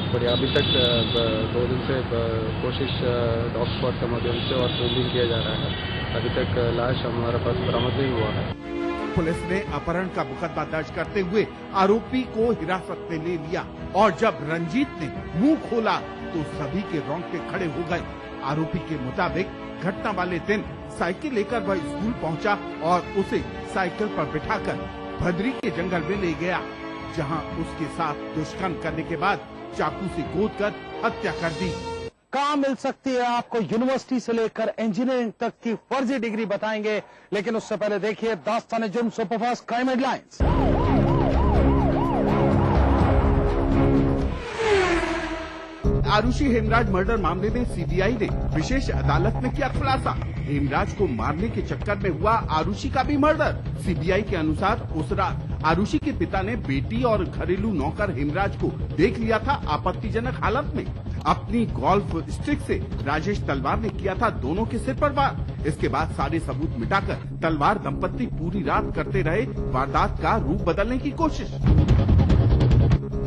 और अभी तक 2 दिन से कोशिश डॉग स्क्वाड के माध्यम से और कूलिंग किया जा रहा है। अभी तक लाश हमारे पास बरामद नहीं हुआ है। पुलिस ने अपहरण का मुकदमा दर्ज करते हुए आरोपी को हिरासत में ले लिया और जब रंजीत ने मुंह खोला तो सभी के रोंगटे खड़े हो गए। आरोपी के मुताबिक घटना वाले दिन साइकिल लेकर वह स्कूल पहुंचा और उसे साइकिल पर बिठाकर भदरी के जंगल में ले गया, जहां उसके साथ दुष्कर्म करने के बाद चाकू से गोदकर हत्या कर दी। कहाँ मिल सकती है आपको यूनिवर्सिटी से लेकर इंजीनियरिंग तक की फर्जी डिग्री बताएंगे, लेकिन उससे पहले देखिए दास्तान जुर्म superfast crime headlines. Arushi Hemraj murder मामले में सीबीआई ने विशेष अदालत में किया खुलासा। हेमराज को मारने के चक्कर में हुआ आरुषि का भी मर्डर। सीबीआई के अनुसार उस रात आरुषि के पिता ने बेटी और घरेलू नौकर हेमराज को देख लिया था आपत्तिजनक हालत में। अपनी गोल्फ स्टिक से राजेश तलवार ने किया था दोनों के सिर पर वार। इसके बाद सारे सबूत मिटाकर तलवार दंपत्ति पूरी रात करते रहे वारदात का रूप बदलने की कोशिश।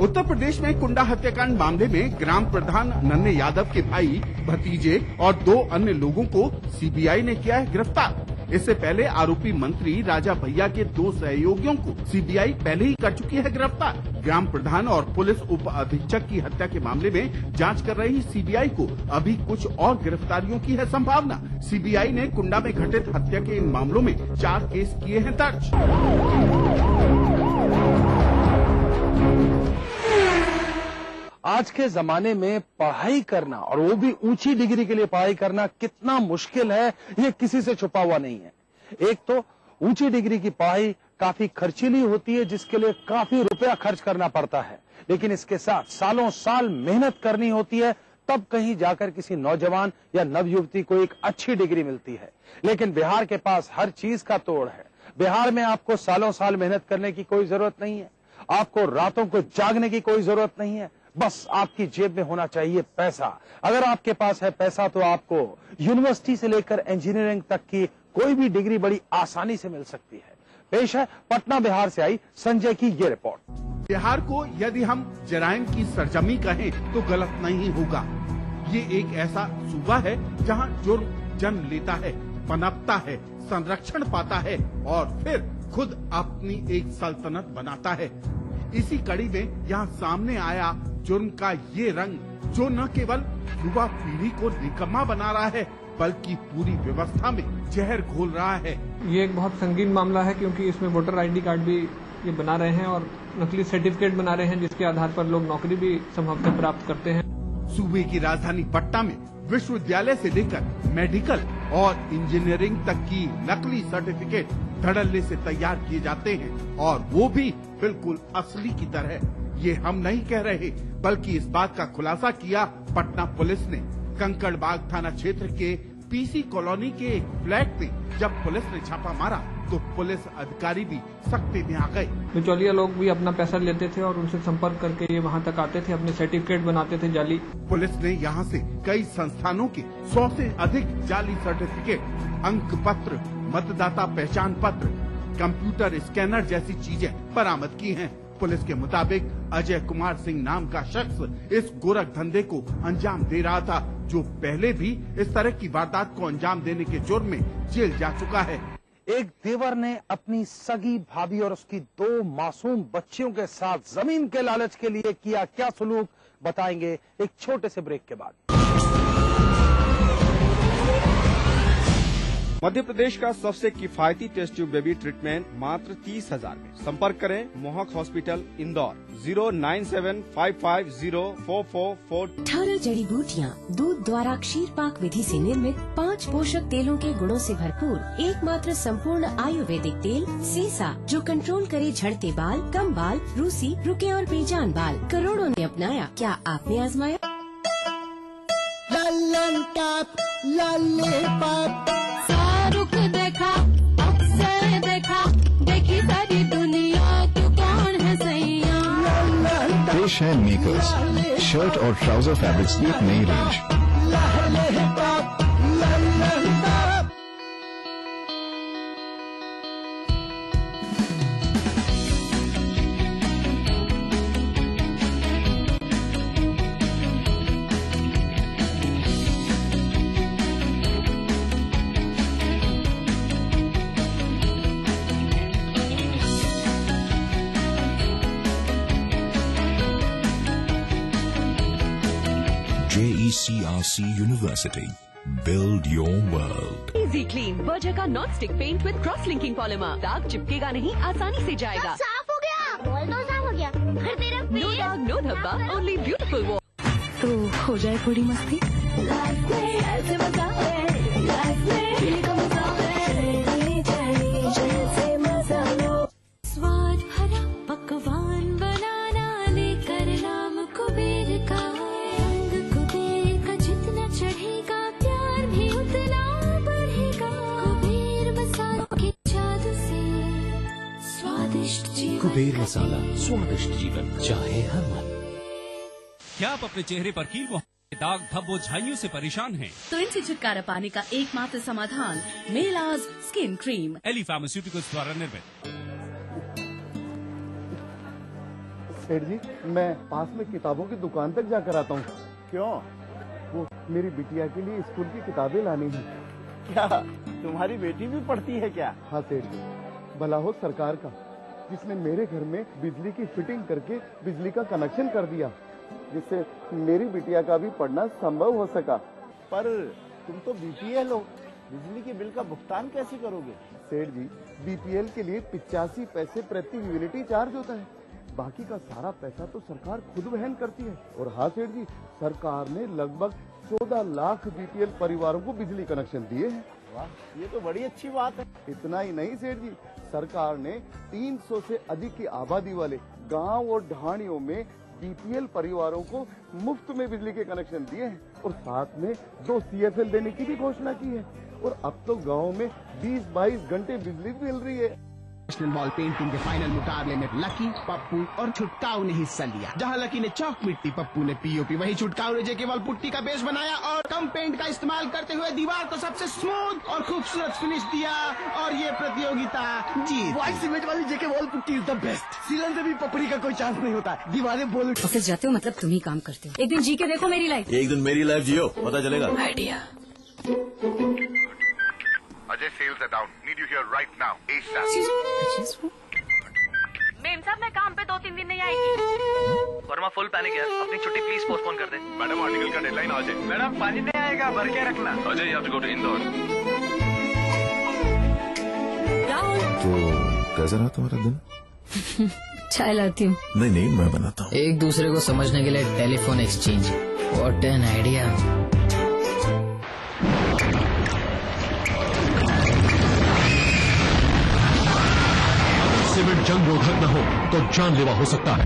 उत्तर प्रदेश में कुंडा हत्याकांड मामले में ग्राम प्रधान नन्हे यादव के भाई, भतीजे और 2 अन्य लोगों को सीबीआई ने किया है गिरफ्तार। इससे पहले आरोपी मंत्री राजा भैया के 2 सहयोगियों को सीबीआई पहले ही कर चुकी है गिरफ्तार। ग्राम प्रधान और पुलिस उप अधीक्षक की हत्या के मामले में जांच कर रही सीबीआई को अभी कुछ और गिरफ्तारियों की है संभावना। सीबीआई ने कुंडा में घटित हत्या के इन मामलों में 4 केस किए हैं दर्ज। आज के जमाने में पढ़ाई करना और वो भी ऊंची डिग्री के लिए पढ़ाई करना कितना मुश्किल है, ये किसी से छुपा हुआ नहीं है। एक तो ऊंची डिग्री की पढ़ाई काफी खर्चीली होती है, जिसके लिए काफी रुपया खर्च करना पड़ता है, लेकिन इसके साथ सालों साल मेहनत करनी होती है, तब कहीं जाकर किसी नौजवान या नवयुवती को एक अच्छी डिग्री मिलती है। लेकिन बिहार के पास हर चीज का तोड़ है। बिहार में आपको सालों साल मेहनत करने की कोई जरूरत नहीं है, आपको रातों को जागने की कोई जरूरत नहीं है, बस आपकी जेब में होना चाहिए पैसा। अगर आपके पास है पैसा तो आपको यूनिवर्सिटी से लेकर इंजीनियरिंग तक की कोई भी डिग्री बड़ी आसानी से मिल सकती है। पेश है पटना बिहार से आई संजय की ये रिपोर्ट। बिहार को यदि हम जराइम की सरजमी कहें तो गलत नहीं होगा। ये एक ऐसा सूबा है जहां जुर्म जन्म लेता है, पनपता है, संरक्षण पाता है और फिर खुद अपनी एक सल्तनत बनाता है। इसी कड़ी में यहाँ सामने आया जुर्म का ये रंग, जो न केवल युवा पीढ़ी को निकम्मा बना रहा है बल्कि पूरी व्यवस्था में जहर घोल रहा है। ये एक बहुत संगीन मामला है, क्योंकि इसमें वोटर आईडी कार्ड भी ये बना रहे हैं और नकली सर्टिफिकेट बना रहे हैं, जिसके आधार पर लोग नौकरी भी संभवतः प्राप्त करते हैं। सूबे की राजधानी पटना में विश्वविद्यालय से लेकर मेडिकल और इंजीनियरिंग तक की नकली सर्टिफिकेट धड़ल्ले से तैयार किए जाते हैं और वो भी बिल्कुल असली की तरह। ये हम नहीं कह रहे, बल्कि इस बात का खुलासा किया पटना पुलिस ने। कंकड़बाग थाना क्षेत्र के पीसी कॉलोनी के एक फ्लैट में जब पुलिस ने छापा मारा तो पुलिस अधिकारी भी सख्ती में आ गए। बिचौलिया लोग भी अपना पैसा लेते थे और उनसे संपर्क करके ये वहाँ तक आते थे, अपने सर्टिफिकेट बनाते थे जाली। पुलिस ने यहाँ से कई संस्थानों के 100 से अधिक जाली सर्टिफिकेट, अंक पत्र, मतदाता पहचान पत्र, कंप्यूटर स्कैनर जैसी चीजें बरामद की हैं। पुलिस के मुताबिक अजय कुमार सिंह नाम का शख्स इस गोरख धंधे को अंजाम दे रहा था, जो पहले भी इस तरह की वारदात को अंजाम देने के जुर्म में जेल जा चुका है। एक देवर ने अपनी सगी भाभी और उसकी 2 मासूम बच्चियों के साथ जमीन के लालच के लिए किया क्या सलूक, बताएंगे एक छोटे से ब्रेक के बाद। मध्य प्रदेश का सबसे किफायती टेस्ट ट्यूब बेबी ट्रीटमेंट मात्र 30,000 में। संपर्क करें मोहक हॉस्पिटल इंदौर 097550444। 18 जड़ी बूटियाँ दूध द्वारा क्षीर पाक विधि से निर्मित 5 पोषक तेलों के गुणों से भरपूर एकमात्र संपूर्ण आयुर्वेदिक तेल सीसा, जो कंट्रोल करे झड़ते बाल, कम बाल, रूसी, रुके और बेजान बाल। करोड़ों ने अपनाया, क्या आपने आजमाया? रुक देखा, अक्सर देखा, देखी सारी दुनिया, तू कौन है सैया? पेश है मेकर्स शर्ट और ट्राउजर फैब्रिक्स की एक नई range. JECRC University. Build your world. Easy clean Berger का non stick paint with cross linking polymer. दाग चिपकेगा नहीं, आसानी से जाएगा। साफ हो गया, बॉल तो साफ हो गया। फिर तेरा नो दाग नो धब्बा, ओनली ब्यूटीफुल वॉल। तो हो जाए थोड़ी मस्ती। स्वाद भरा पकवान बनाना लेकर नाम कुबेर का। रंग कुबेर का जितना चढ़ेगा प्यार भी उतना बढ़ेगा। कुबेर मसालों के जादू से स्वादिष्ट जीवन। कुबेर मसाला, स्वादिष्ट जीवन चाहे हर मन। क्या आप अपने चेहरे पर कील व दाग धब्बों झाइयों से परेशान हैं? तो इनसे छुटकारा पाने का एकमात्र समाधान मेलाज स्किन क्रीम, एली फार्मास्यूटिकल्स द्वारा निर्मित। सेठ जी, मैं पास में किताबों की दुकान तक जाकर आता हूँ। क्यों? वो मेरी बिटिया के लिए स्कूल की किताबें लानी है। क्या तुम्हारी बेटी भी पढ़ती है क्या? हाँ सेठ जी, भला हो सरकार का, जिसने मेरे घर में बिजली की फिटिंग करके बिजली का कनेक्शन कर दिया, जिससे मेरी बिटिया का भी पढ़ना संभव हो सका। पर तुम तो बीपीएल हो, बिजली के बिल का भुगतान कैसे करोगे? सेठ जी, बीपीएल के लिए 85 पैसे प्रति यूनिटी चार्ज होता है। बाकी का सारा पैसा तो सरकार खुद वहन करती है। और हाँ सेठ जी, सरकार ने लगभग 14 लाख बीपीएल परिवारों को बिजली कनेक्शन दिए हैं। वाह, ये तो बड़ी अच्छी बात है। इतना ही नहीं सेठ जी, सरकार ने 300 से अधिक की आबादी वाले गांव और ढाणियों में बीपीएल परिवारों को मुफ्त में बिजली के कनेक्शन दिए हैं और साथ में 2 CFL देने की भी घोषणा की है। और अब तो गांव में 20-22 घंटे बिजली मिल रही है। नेशनल बॉल पेंटिंग के फाइनल मुकाबले में लकी, पप्पू और छुटकाऊ ने हिस्सा लिया। जहां लकी ने चौक मिट्टी, पप्पू ने पीओपी, वहीं छुटकाऊ ने जेके वॉल पुट्टी का बेस बनाया और कम पेंट का इस्तेमाल करते हुए दीवार को सबसे स्मूथ और खूबसूरत फिनिश दिया और ये प्रतियोगिता जीत। व्हाइट सीमेंट वाली JK wall putty is the best. सीलन से भी पपड़ी का कोई चांस नहीं होता। दीवारें बोल। ऑफिस जाते हो मतलब तुम ही काम करते हो। एक दिन जी के देखो मेरी लाइफ। एक दिन मेरी लाइफ जियो, पता चलेगा। Idea. Ajay, sales are down. Need you here right now. ASAP. Ma'am साहब, मैं काम पे 2-3 दिन नहीं आएगी। वर्मा फुल पैनिक है, अपनी छुट्टी प्लीज पोस्टपोन कर दे। मैडम, आर्टिकल का डेडलाइन आज है। मैडम, पानी नहीं आएगा, भर के रखना। Ajay, you have to go to Indore. तो कैसा रहा तुम्हारा दिन? चाय लाती हूँ। नहीं, मैं बनाता हूँ। एक दूसरे को समझने के लिए telephone exchange. What an idea. Cement जंग रोधक न हो तो जानलेवा हो सकता है।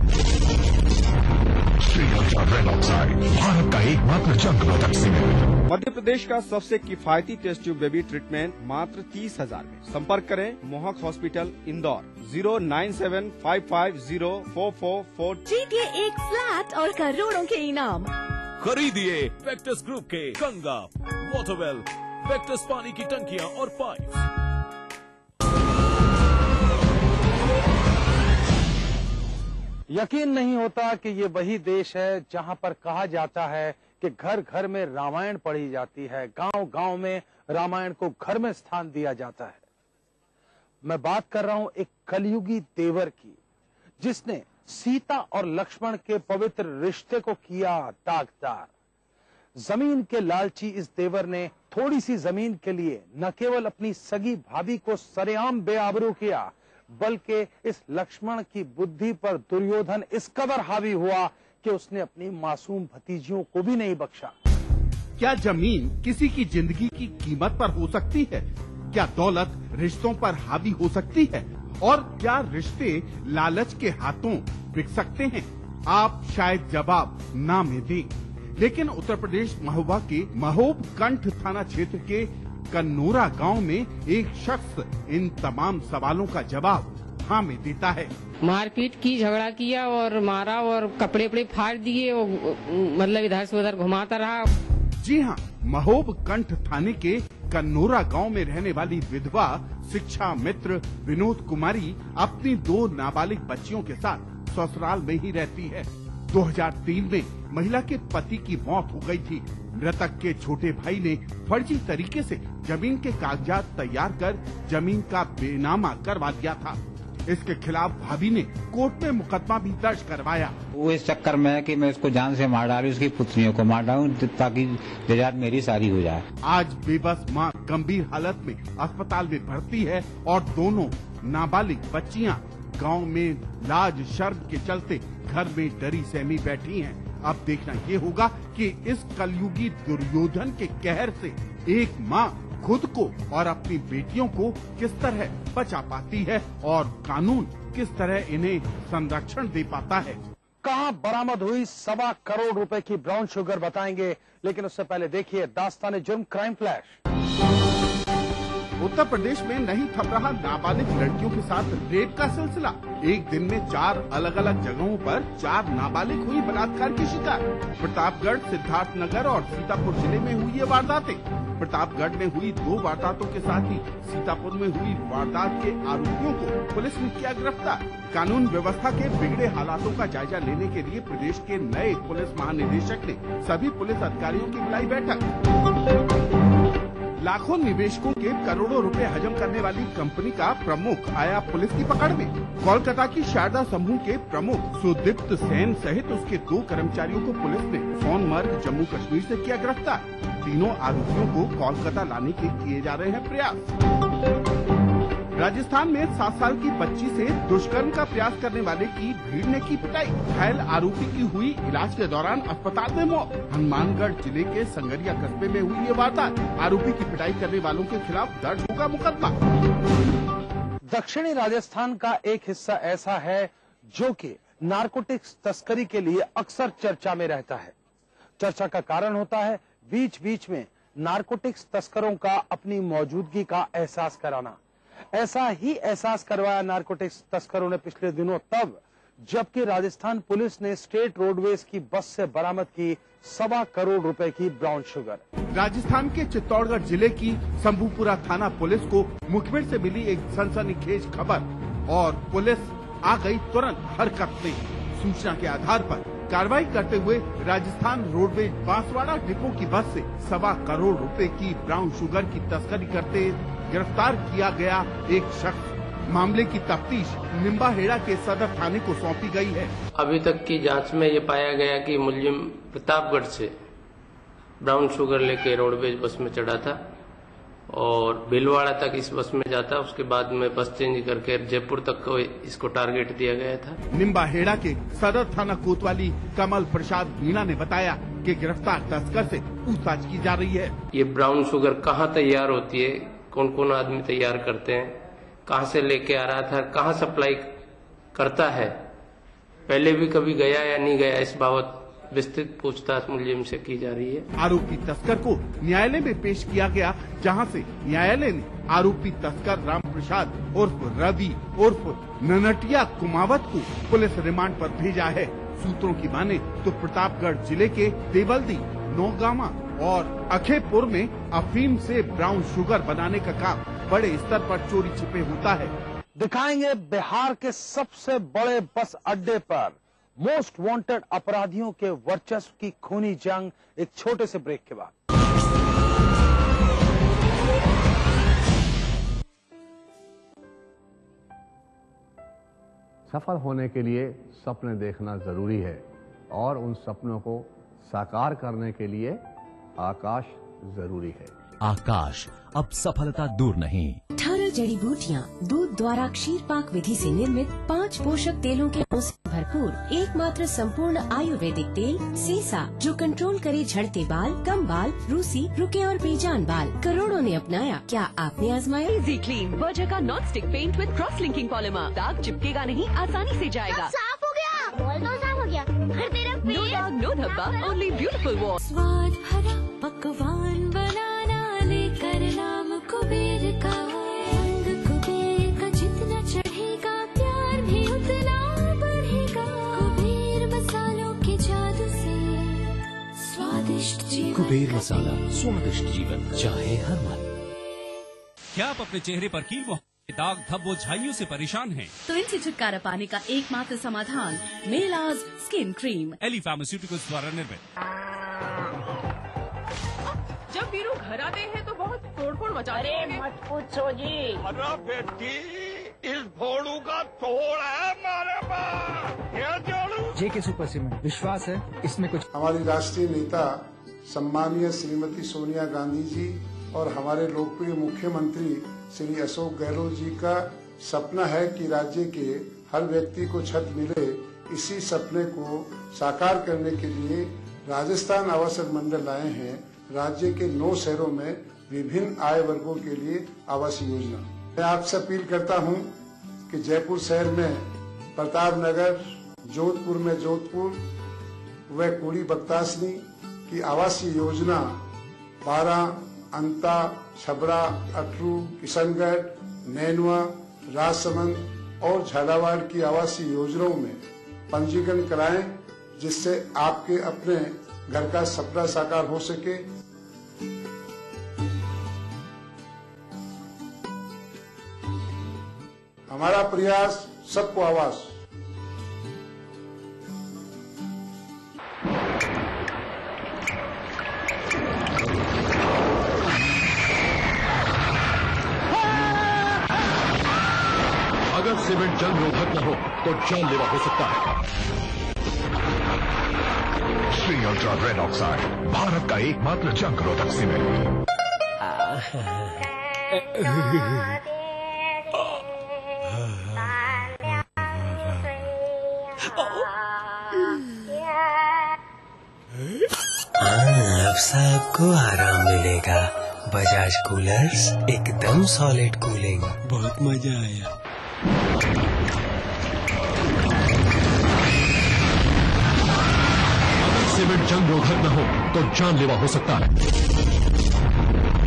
श्रीलंका रेड ऑक्साइड, भारत का एकमात्र जंग रोधक सीमेंट। मध्य प्रदेश का सबसे किफायती टेस्ट ट्यूब बेबी ट्रीटमेंट मात्र 30,000 में। संपर्क करें मोहक हॉस्पिटल इंदौर 097550444। जीतिए एक फ्लैट और करोड़ों के इनाम। खरीदिए वेक्टस ग्रुप के गंगा, वाटरवेल, वेक्टस पानी की टंकियां और पाइप। यकीन नहीं होता कि ये वही देश है जहां पर कहा जाता है कि घर घर में रामायण पढ़ी जाती है, गांव गांव में रामायण को घर में स्थान दिया जाता है। मैं बात कर रहा हूं एक कलयुगी देवर की, जिसने सीता और लक्ष्मण के पवित्र रिश्ते को किया दागदार। जमीन के लालची इस देवर ने थोड़ी सी जमीन के लिए न केवल अपनी सगी भाभी को सरेआम बेआबरू किया, बल्कि इस लक्ष्मण की बुद्धि पर दुर्योधन इस कदर हावी हुआ कि उसने अपनी मासूम भतीजियों को भी नहीं बख्शा। क्या जमीन किसी की जिंदगी की कीमत पर हो सकती है? क्या दौलत रिश्तों पर हावी हो सकती है? और क्या रिश्ते लालच के हाथों बिक सकते हैं? आप शायद जवाब ना में दें, लेकिन उत्तर प्रदेश महोबा के महोब कंठ थाना क्षेत्र के कन्नौरा गांव में एक शख्स इन तमाम सवालों का जवाब हाँ में देता है। मारपीट की, झगड़ा किया और मारा और कपड़े वपड़े फाड़ दिए और मतलब इधर से उधर घुमाता रहा। जी हाँ, महोब कंठ थाने के कन्नौरा गांव में रहने वाली विधवा शिक्षा मित्र विनोद कुमारी अपनी 2 नाबालिग बच्चियों के साथ ससुराल में ही रहती है। 2003 में महिला के पति की मौत हो गई थी। मृतक के छोटे भाई ने फर्जी तरीके से जमीन के कागजात तैयार कर जमीन का बेनामा करवा दिया था। इसके खिलाफ भाभी ने कोर्ट में मुकदमा भी दर्ज करवाया। वो इस चक्कर में है कि मैं उसको जान से मार डालूं, उसकी पुत्रियों को मार डालूं ताकि जायदाद मेरी सारी हो जाए। आज बेबस मां गंभीर हालत में अस्पताल में भर्ती है और दोनों नाबालिग बच्चियां गांव में लाज शर्म के चलते घर में डरी सहमी बैठी हैं। अब देखना ये होगा कि इस कलयुगी दुर्योधन के कहर से एक मां खुद को और अपनी बेटियों को किस तरह बचा पाती है और कानून किस तरह इन्हें संरक्षण दे पाता है। कहां बरामद हुई 1.25 करोड़ रुपए की ब्राउन शुगर बताएंगे, लेकिन उससे पहले देखिए दास्तान जुर्म क्राइम फ्लैश। उत्तर प्रदेश में नहीं थम रहा नाबालिग लड़कियों के साथ रेप का सिलसिला। एक दिन में 4 अलग अलग जगहों पर 4 नाबालिग हुई बलात्कार की शिकार। प्रतापगढ़, सिद्धार्थनगर और सीतापुर जिले में हुई ये वारदातें। प्रतापगढ़ में हुई 2 वारदातों के साथ ही सीतापुर में हुई वारदात के आरोपियों को पुलिस ने किया गिरफ्तार। कानून व्यवस्था के बिगड़े हालातों का जायजा लेने के लिए प्रदेश के नए पुलिस महानिदेशक ने सभी पुलिस अधिकारियों की बुलाई बैठक। लाखों निवेशकों के करोड़ों रुपए हजम करने वाली कंपनी का प्रमुख आया पुलिस की पकड़ में। कोलकाता की शारदा समूह के प्रमुख सुदीप्त सेन सहित उसके 2 कर्मचारियों को पुलिस ने सोनमर्ग, जम्मू कश्मीर से किया गिरफ्तार। तीनों आरोपियों को कोलकाता लाने के किए जा रहे हैं प्रयास। राजस्थान में 7 साल की बच्ची से दुष्कर्म का प्रयास करने वाले की भीड़ ने की पिटाई। घायल आरोपी की हुई इलाज के दौरान अस्पताल में मौत। हनुमानगढ़ जिले के संगरिया कस्बे में हुई ये वारदात। आरोपी की पिटाई करने वालों के खिलाफ दर्ज होगा मुकदमा। दक्षिणी राजस्थान का एक हिस्सा ऐसा है जो कि नारकोटिक्स तस्करी के लिए अक्सर चर्चा में रहता है। चर्चा का कारण होता है बीच बीच में नारकोटिक्स तस्करों का अपनी मौजूदगी का एहसास कराना। ऐसा ही एहसास करवाया नारकोटिक्स तस्करों ने पिछले दिनों तब जबकि राजस्थान पुलिस ने स्टेट रोडवेज की बस से बरामद की 1.25 करोड़ रुपए की ब्राउन शुगर। राजस्थान के चित्तौड़गढ़ जिले की शंभूपुरा थाना पुलिस को मुखबिर से मिली एक सनसनीखेज खबर और पुलिस आ गई तुरंत हरकत में। सूचना के आधार पर कार्रवाई करते हुए राजस्थान रोडवेज बांसवाड़ा डिपो की बस से 1.25 करोड़ रुपए की ब्राउन शुगर की तस्करी करते गिरफ्तार किया गया एक शख्स। मामले की तफ्तीश निम्बाहेड़ा के सदर थाने को सौंपी गई है। अभी तक की जांच में ये पाया गया कि मुलजिम प्रतापगढ़ से ब्राउन शुगर लेके रोडवेज बस में चढ़ा था और भीलवाड़ा तक इस बस में जाता, उसके बाद में बस चेंज करके जयपुर तक को इसको टारगेट दिया गया था। निम्बाहेड़ा के सदर थाना कोतवाली कमल प्रसाद मीणा ने बताया कि गिरफ्तार तस्कर से पूछताछ की जा रही है। ये ब्राउन शुगर कहाँ तैयार होती है, कौन कौन आदमी तैयार करते हैं, कहाँ से लेके आ रहा था, कहाँ सप्लाई करता है, पहले भी कभी गया या नहीं गया, इस बाबत विस्तृत पूछताछ मुलजिम से की जा रही है। आरोपी तस्कर को न्यायालय में पेश किया गया, जहां से न्यायालय ने आरोपी तस्कर राम प्रसाद उर्फ रवि उर्फ ननटिया कुमावत को पुलिस रिमांड पर भेजा है। सूत्रों की माने तो प्रतापगढ़ जिले के देवल्दी, नौगामा और अखेपुर में अफीम से ब्राउन शुगर बनाने का काम बड़े स्तर पर चोरी छिपे होता है। दिखाएंगे बिहार के सबसे बड़े बस अड्डे पर मोस्ट वांटेड अपराधियों के वर्चस्व की खूनी जंग, एक छोटे से ब्रेक के बाद। सफल होने के लिए सपने देखना जरूरी है और उन सपनों को साकार करने के लिए आकाश जरूरी है। आकाश, अब सफलता दूर नहीं। 18 जड़ी बूटियाँ, दूध द्वारा क्षीर पाक विधि से निर्मित 5 पोषक तेलों के गुणों से भरपूर एकमात्र संपूर्ण आयुर्वेदिक तेल सेसा, जो कंट्रोल करे झड़ते बाल, कम बाल, रूसी, रुके और बेजान बाल। करोड़ों ने अपनाया, क्या आपने आजमाया? इजी क्लीन वर्जर का non stick paint with cross linking polymer. दाग चिपकेगा नहीं, आसानी से जाएगा। साफ हो गया, बॉल तो साफ हो गया। फिर तेरा नो दाग, नो धब्बा, ओनली ब्यूटीफुल वॉश। स्वाद भरा पकवान बनाना लेकर नाम कुबेर का, रंग कुबेर का जितना चढ़ेगा प्यार भी उतना बढ़ेगा। कुबेर मसालों के जादू से स्वादिष्ट जीवन। कुबेर मसाला, स्वादिष्ट जीवन चाहे हर मन। क्या आप अपने चेहरे पर कील व दाग धब्बों झाइयों से परेशान हैं? तो इनसे छुटकारा पाने का एकमात्र समाधान मेलाज स्किन क्रीम, एली फार्मास्यूटिकल्स द्वारा निर्मित। जब वीरू घर आते हैं तो बहुत तोड़फोड़ मचा देते हैं। मत पूछो जी। अरे बेटी, इस फोड़ू का तोड़ है हमारे पास। ये जोड़ू जेके सुपर सीमेंट, विश्वास है इसमें कुछ। हमारी राष्ट्रीय नेता सम्मानीय श्रीमती सोनिया गांधी जी और हमारे लोकप्रिय मुख्यमंत्री श्री अशोक गहलोत जी का सपना है कि राज्य के हर व्यक्ति को छत मिले। इसी सपने को साकार करने के लिए राजस्थान आवासन मंडल आए हैं। राज्य के 9 शहरों में विभिन्न आय वर्गों के लिए आवास योजना। मैं आपसे अपील करता हूं कि जयपुर शहर में प्रतापनगर, जोधपुर में जोधपुर व कुड़ी बक्तासनी की आवासीय योजना 12, अंता, छबड़ा, अटरू, किशनगढ़, नैनवा, राजसमंद और झालावाड़ की आवासीय योजनाओं में पंजीकरण कराएं, जिससे आपके अपने घर का सपना साकार हो सके। हमारा प्रयास सबको आवास। अगर सीमेंट जंग रोधक न हो तो जानलेवा हो सकता है। Shri ultra red oxide, Bharat का एकमात्र जंग रोधक सीमेंट। अब सबको आराम मिलेगा। बजाज कूलर्स एकदम सॉलिड कूलिंग, बहुत मजा आया। अगर सीमेंट जंग रोधक न हो तो जानलेवा हो सकता है।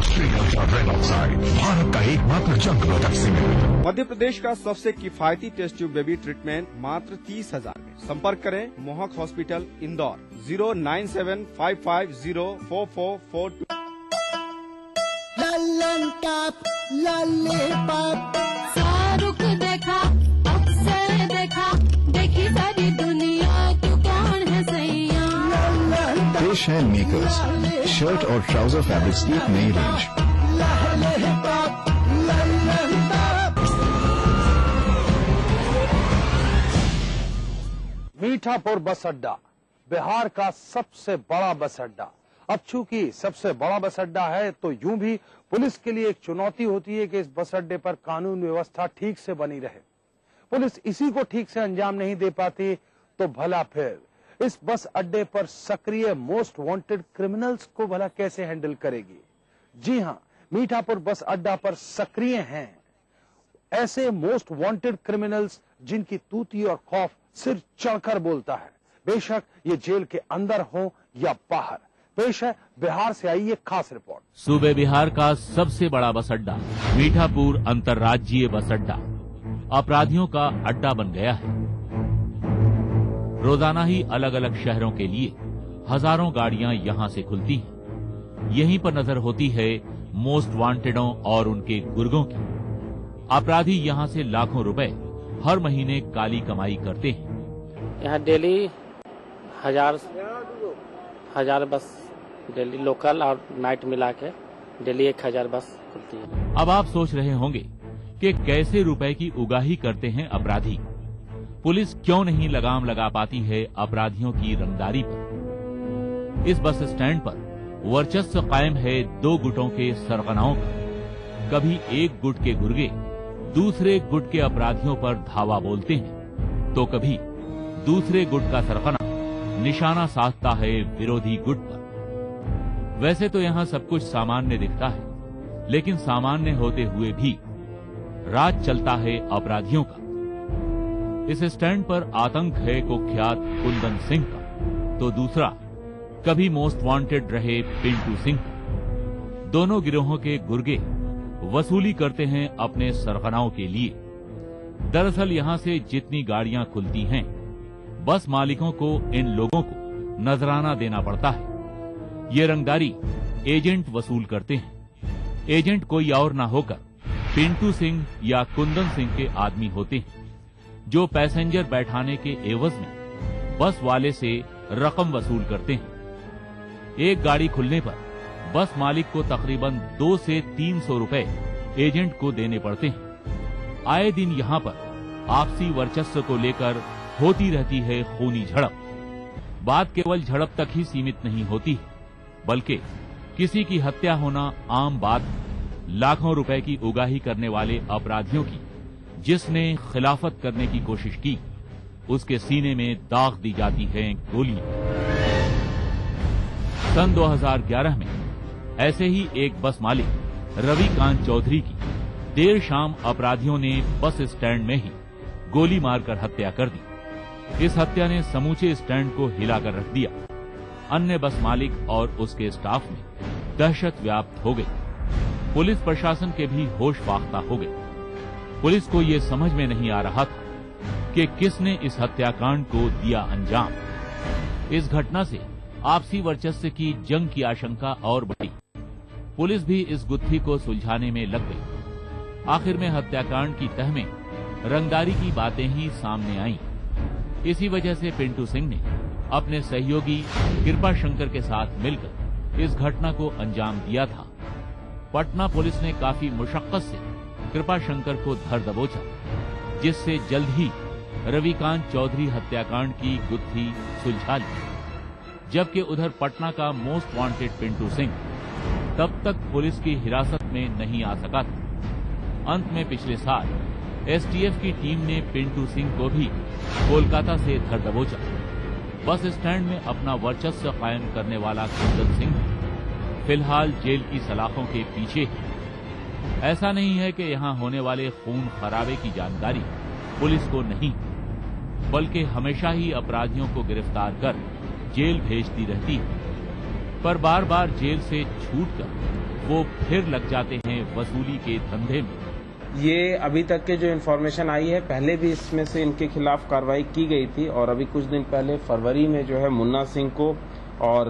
Shri ultra red oxide, Bharat का एकमात्र जंग रोधक सीमेंट। मध्य प्रदेश का सबसे किफायती टेस्ट ट्यूब बेबी ट्रीटमेंट मात्र 30,000 में। संपर्क करें मोहक hospital Indore 09755044442। Lalan top lollipop Shahrukh देखा, अक्सर देखा, देखी सारी दुनिया, तू कौन है सैया। पेश है मेकर्स शर्ट और ट्राउजर फैब्रिक्स की एक नई रेंज। मीठापुर बस अड्डा बिहार का सबसे बड़ा बस अड्डा। अब चूंकि सबसे बड़ा बस अड्डा है तो यूं भी पुलिस के लिए एक चुनौती होती है कि इस बस अड्डे पर कानून व्यवस्था ठीक से बनी रहे। पुलिस इसी को ठीक से अंजाम नहीं दे पाती तो भला फिर इस बस अड्डे पर सक्रिय मोस्ट वांटेड क्रिमिनल्स को भला कैसे हैंडल करेगी। जी हां, मीठापुर बस अड्डा पर सक्रिय हैं ऐसे मोस्ट वांटेड क्रिमिनल्स जिनकी तूती और खौफ सिर चढ़कर बोलता है, बेशक ये जेल के अंदर हो या बाहर। पेश है बिहार से आई एक खास रिपोर्ट। सूबे बिहार का सबसे बड़ा बस अड्डा मीठापुर अंतर्राज्यीय बस अड्डा अपराधियों का अड्डा बन गया है। रोजाना ही अलग अलग शहरों के लिए हजारों गाड़ियां यहां से खुलती हैं। यहीं पर नजर होती है मोस्ट वांटेडों और उनके गुर्गों की। अपराधी यहां से लाखों रुपए हर महीने काली कमाई करते हैं। यहाँ डेली हजार बस डेली लोकल और नाइट मिला के डेली 1000 बस खुलती है। अब आप सोच रहे होंगे कि कैसे रुपए की उगाही करते हैं अपराधी। पुलिस क्यों नहीं लगाम लगा पाती है अपराधियों की रंगदारी पर। इस बस स्टैंड पर वर्चस्व कायम है 2 गुटों के सरगनाओं का। कभी एक गुट के गुर्गे दूसरे गुट के अपराधियों पर धावा बोलते हैं तो कभी दूसरे गुट का सरगना निशाना साधता है विरोधी गुट पर। वैसे तो यहाँ सब कुछ सामान्य दिखता है, लेकिन सामान्य होते हुए भी राज चलता है अपराधियों का। इस स्टैंड पर आतंक है कुख्यात कुंदन सिंह का, तो दूसरा कभी मोस्ट वांटेड रहे पिंटू सिंह का। दोनों गिरोहों के गुर्गे वसूली करते हैं अपने सरगनाओं के लिए। दरअसल यहाँ से जितनी गाड़ियां खुलती हैं, बस मालिकों को इन लोगों को नजराना देना पड़ता है। ये रंगदारी एजेंट वसूल करते हैं। एजेंट कोई और ना होकर पिंटू सिंह या कुंदन सिंह के आदमी होते हैं, जो पैसेंजर बैठाने के एवज में बस वाले से रकम वसूल करते हैं। एक गाड़ी खुलने पर बस मालिक को तकरीबन 200 से 300 रुपए एजेंट को देने पड़ते हैं। आए दिन यहाँ पर आपसी वर्चस्व को लेकर होती रहती है खूनी झड़प। बात केवल झड़प तक ही सीमित नहीं होती है, बल्कि किसी की हत्या होना आम बात है। लाखों रुपए की उगाही करने वाले अपराधियों की जिसने खिलाफत करने की कोशिश की, उसके सीने में दाग दी जाती है गोलियां। सन 2011 में ऐसे ही एक बस मालिक रविकांत चौधरी की देर शाम अपराधियों ने बस स्टैंड में ही गोली मारकर हत्या कर दी। इस हत्या ने समूचे स्टैंड को हिलाकर रख दिया। अन्य बस मालिक और उसके स्टाफ में दहशत व्याप्त हो गई। पुलिस प्रशासन के भी होश बाख्ता हो गए। पुलिस को ये समझ में नहीं आ रहा था कि किसने इस हत्याकांड को दिया अंजाम। इस घटना से आपसी वर्चस्व की जंग की आशंका और बढ़ी। पुलिस भी इस गुत्थी को सुलझाने में लग गई। आखिर में हत्याकांड की तह में रंगदारी की बातें ही सामने आईं। इसी वजह से पिंटू सिंह ने अपने सहयोगी कृपा शंकर के साथ मिलकर इस घटना को अंजाम दिया था। पटना पुलिस ने काफी मुशक्कत से कृपा शंकर को धर दबोचा, जिससे जल्द ही रविकांत चौधरी हत्याकांड की गुत्थी सुलझा ली। जबकि उधर पटना का मोस्ट वांटेड पिंटू सिंह तब तक पुलिस की हिरासत में नहीं आ सका था। अंत में पिछले साल एसटीएफ की टीम ने पिंटू सिंह को भी कोलकाता से धर दबोचा। बस स्टैंड में अपना वर्चस्व कायम करने वाला कुंदन सिंह फिलहाल जेल की सलाखों के पीछे है। ऐसा नहीं है कि यहां होने वाले खून खराबे की जानकारी पुलिस को नहीं, बल्कि हमेशा ही अपराधियों को गिरफ्तार कर जेल भेजती रहती है। पर बार बार जेल से छूटकर वो फिर लग जाते हैं वसूली के धंधे में। ये अभी तक के जो इन्फॉर्मेशन आई है, पहले भी इसमें से इनके खिलाफ कार्रवाई की गई थी और अभी कुछ दिन पहले फरवरी में जो है मुन्ना सिंह को और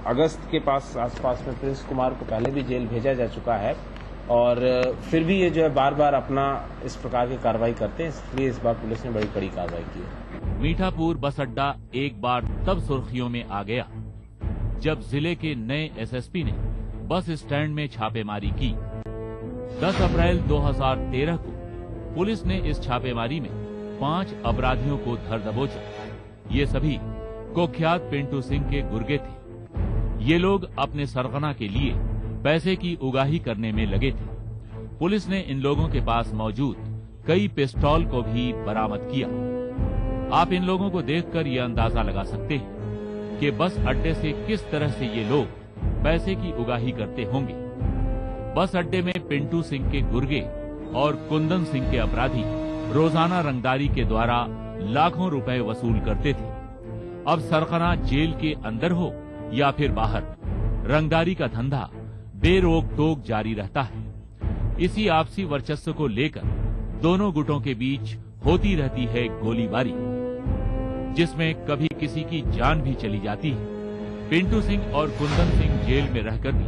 अगस्त के आसपास में प्रिंस कुमार को पहले भी जेल भेजा जा चुका है। और फिर भी ये जो है बार बार अपना इस प्रकार की कार्रवाई करते हैं, इसलिए इस बार पुलिस ने बड़ी कड़ी कार्रवाई की है। मीठापुर बस अड्डा एक बार तब सुर्खियों में आ गया जब जिले के नए एसएसपी ने बस स्टैंड में छापेमारी की। 10 अप्रैल 2013 को पुलिस ने इस छापेमारी में 5 अपराधियों को धर दबोचा। ये सभी कुख्यात पिंटू सिंह के गुर्गे थे। ये लोग अपने सरगना के लिए पैसे की उगाही करने में लगे थे। पुलिस ने इन लोगों के पास मौजूद कई पिस्तौल को भी बरामद किया। आप इन लोगों को देखकर ये अंदाजा लगा सकते हैं कि बस अड्डे से किस तरह से ये लोग पैसे की उगाही करते होंगे। बस अड्डे में पिंटू सिंह के गुर्गे और कुंदन सिंह के अपराधी रोजाना रंगदारी के द्वारा लाखों रुपए वसूल करते थे। अब सरगना जेल के अंदर हो या फिर बाहर, रंगदारी का धंधा बेरोक टोक जारी रहता है। इसी आपसी वर्चस्व को लेकर दोनों गुटों के बीच होती रहती है गोलीबारी, जिसमें कभी किसी की जान भी चली जाती है। पिंटू सिंह और कुंदन सिंह जेल में रहकर भी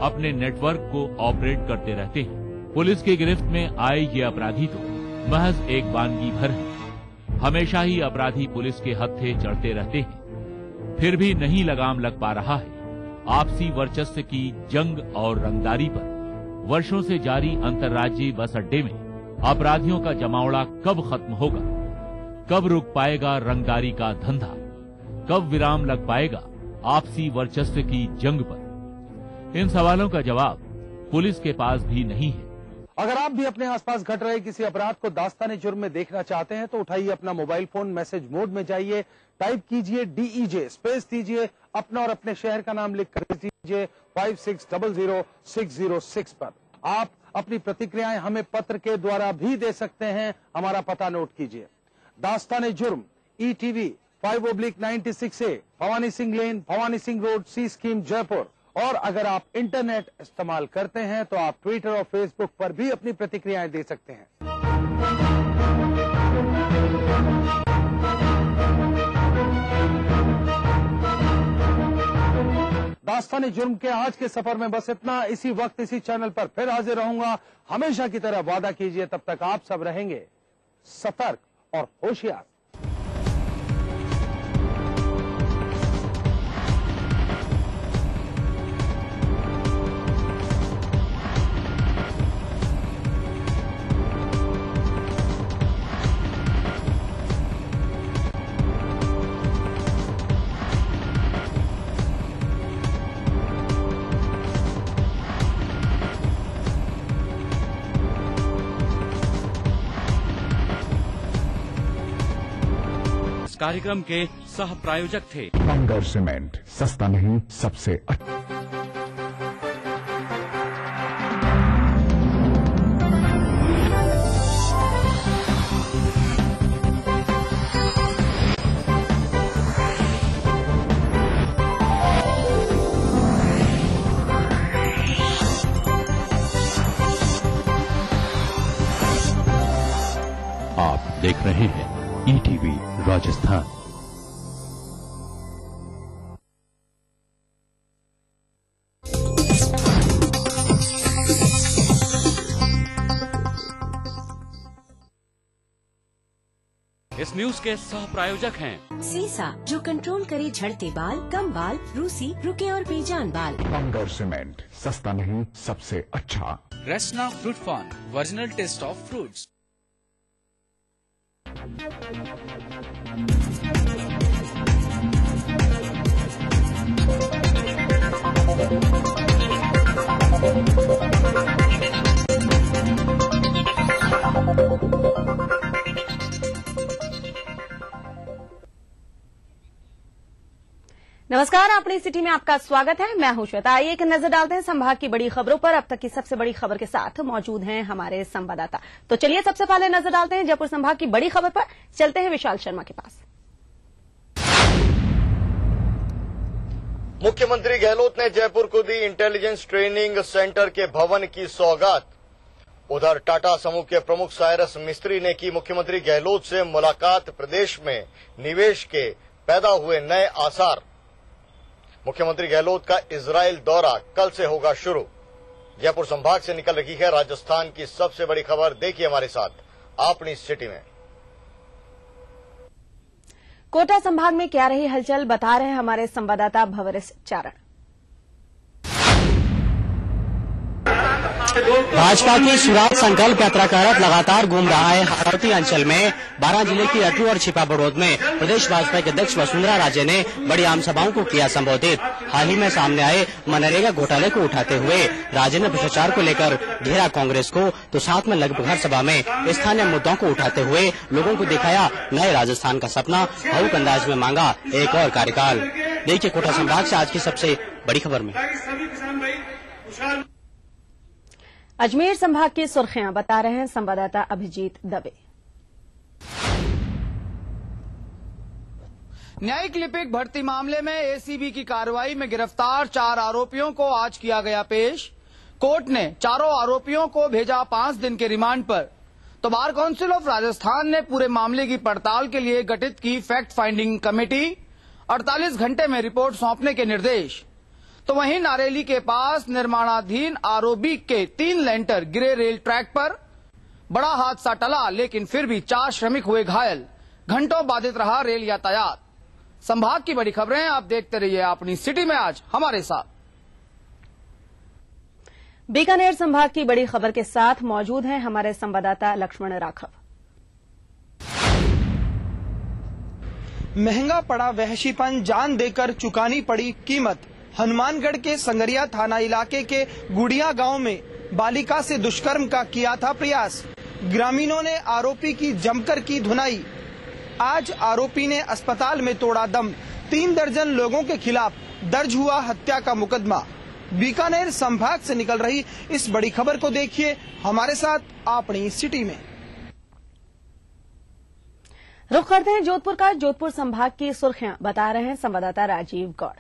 अपने नेटवर्क को ऑपरेट करते रहते हैं। पुलिस की गिरफ्त में आए ये अपराधी तो महज एक वानगी भर है। हमेशा ही अपराधी पुलिस के हत्थे चढ़ते रहते हैं, फिर भी नहीं लगाम लग पा रहा है आपसी वर्चस्व की जंग और रंगदारी पर। वर्षों से जारी अंतर्राज्यीय बस अड्डे में अपराधियों का जमावड़ा कब खत्म होगा? कब रुक पाएगा रंगदारी का धंधा? कब विराम लग पाएगा आपसी वर्चस्व की जंग पर? इन सवालों का जवाब पुलिस के पास भी नहीं है। अगर आप भी अपने आसपास घट रहे किसी अपराध को दास्ताने जुर्म में देखना चाहते हैं तो उठाइए अपना मोबाइल फोन, मैसेज मोड में जाइए, टाइप कीजिए DEJ, स्पेस दीजिए, अपना और अपने शहर का नाम लिख कर दीजिए 56000606 पर। आप अपनी प्रतिक्रियाएं हमें पत्र के द्वारा भी दे सकते हैं। हमारा पता नोट कीजिए, दास्ताने जुर्म, ETV 5/96A, भवानी सिंह लेन, भवानी सिंह रोड, सी स्कीम, जयपुर। और अगर आप इंटरनेट इस्तेमाल करते हैं तो आप ट्विटर और फेसबुक पर भी अपनी प्रतिक्रियाएं दे सकते हैं। दास्ताने जुर्म के आज के सफर में बस इतना। इसी वक्त इसी चैनल पर फिर हाजिर रहूंगा। हमेशा की तरह वादा कीजिए, तब तक आप सब रहेंगे सतर्क और होशियार। कार्यक्रम के सह प्रायोजक थे। बंगर सीमेंट, सस्ता नहीं सबसे अच्छा। आप देख रहे हैं ईटीवी राजस्थान। इस न्यूज के सह प्रायोजक हैं सीसा, जो कंट्रोल करे झड़ते बाल, कम बाल, रूसी, रुके और बेजान बाल। बंगर सीमेंट, सस्ता नहीं सबसे अच्छा। Rasna fruit fun, original taste of fruits. नमस्कार, अपनी सिटी में आपका स्वागत है। मैं हूं श्वेता। आइए एक नजर डालते हैं संभाग की बड़ी खबरों पर। अब तक की सबसे बड़ी खबर के साथ मौजूद हैं हमारे संवाददाता। तो चलिए सबसे पहले नजर डालते हैं जयपुर संभाग की बड़ी खबर पर। चलते हैं विशाल शर्मा के पास। मुख्यमंत्री गहलोत ने जयपुर को दी इंटेलिजेंस ट्रेनिंग सेंटर के भवन की सौगात। उधर टाटा समूह के प्रमुख साइरस मिस्त्री ने की मुख्यमंत्री गहलोत से मुलाकात। प्रदेश में निवेश के पैदा हुए नए आसार। मुख्यमंत्री गहलोत का इजराइल दौरा कल से होगा शुरू। जयपुर संभाग से निकल रही है राजस्थान की सबसे बड़ी खबर। देखिए हमारे साथ अपनी सिटी में। कोटा संभाग में क्या रही हलचल, बता रहे हैं हमारे संवाददाता भवरिस चारण। भाजपा की सुराग संकल्प यात्रा का रथ लगातार घूम रहा है हालावती अंचल में। 12 जिले की अटरू और छिपा बड़ौद में प्रदेश भाजपा के अध्यक्ष वसुंधरा राजे ने बड़ी आम सभाओं को किया संबोधित। हाल ही में सामने आए मनरेगा घोटाले को उठाते हुए राजे ने भ्रष्टाचार को लेकर घेरा कांग्रेस को, तो साथ में लगभग हर सभा में स्थानीय मुद्दों को उठाते हुए लोगों को दिखाया नए राजस्थान का सपना। भावुक अंदाज में मांगा एक और कार्यकाल। देखिए कोटा संभाग से आज की सबसे बड़ी खबर में। अजमेर संभाग की सुर्खियां, बता रहे हैं संवाददाता अभिजीत दवे। न्यायिक लिपिक भर्ती मामले में एसीबी की कार्रवाई में गिरफ्तार 4 आरोपियों को आज किया गया पेश। कोर्ट ने चारों आरोपियों को भेजा 5 दिन के रिमांड पर। तो बार काउंसिल ऑफ राजस्थान ने पूरे मामले की पड़ताल के लिए गठित की फैक्ट फाइंडिंग कमेटी। 48 घंटे में रिपोर्ट सौंपने के निर्देश। तो वहीं नारेली के पास निर्माणाधीन आरओबी के 3 लेंटर गिरे रेल ट्रैक पर। बड़ा हादसा टला, लेकिन फिर भी 4 श्रमिक हुए घायल। घंटों बाधित रहा रेल यातायात। संभाग की बड़ी खबरें आप देखते रहिए अपनी सिटी में आज हमारे साथ। बीकानेर संभाग की बड़ी खबर के साथ मौजूद हैं हमारे संवाददाता लक्ष्मण राघव। महंगा पड़ा वहशीपन, जान देकर चुकानी पड़ी कीमत। हनुमानगढ़ के संगरिया थाना इलाके के गुड़िया गांव में बालिका से दुष्कर्म का किया था प्रयास। ग्रामीणों ने आरोपी की जमकर की धुनाई। आज आरोपी ने अस्पताल में तोड़ा दम। 3 दर्जन लोगों के खिलाफ दर्ज हुआ हत्या का मुकदमा। बीकानेर संभाग से निकल रही इस बड़ी खबर को देखिए हमारे साथ अपनी सिटी में। रुख करते हैं जोधपुर का। जोधपुर संभाग की सुर्खियां, बता रहे हैं संवाददाता राजीव गौड़।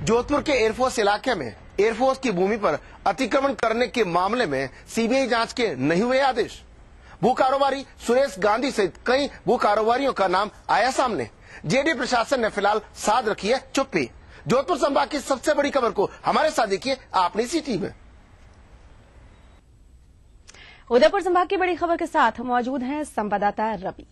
जोधपुर के एयरफोर्स इलाके में एयरफोर्स की भूमि पर अतिक्रमण करने के मामले में सीबीआई जांच के नहीं हुए आदेश। भू कारोबारी सुरेश गांधी सहित कई भू कारोबारियों का नाम आया सामने। जेडी प्रशासन ने फिलहाल साध रखी है चुप्पी। जोधपुर संभाग की सबसे बड़ी खबर को हमारे साथ देखिए अपनी सिटी में। उदयपुर संभाग की बड़ी खबर के साथ मौजूद हैं संवाददाता रवि।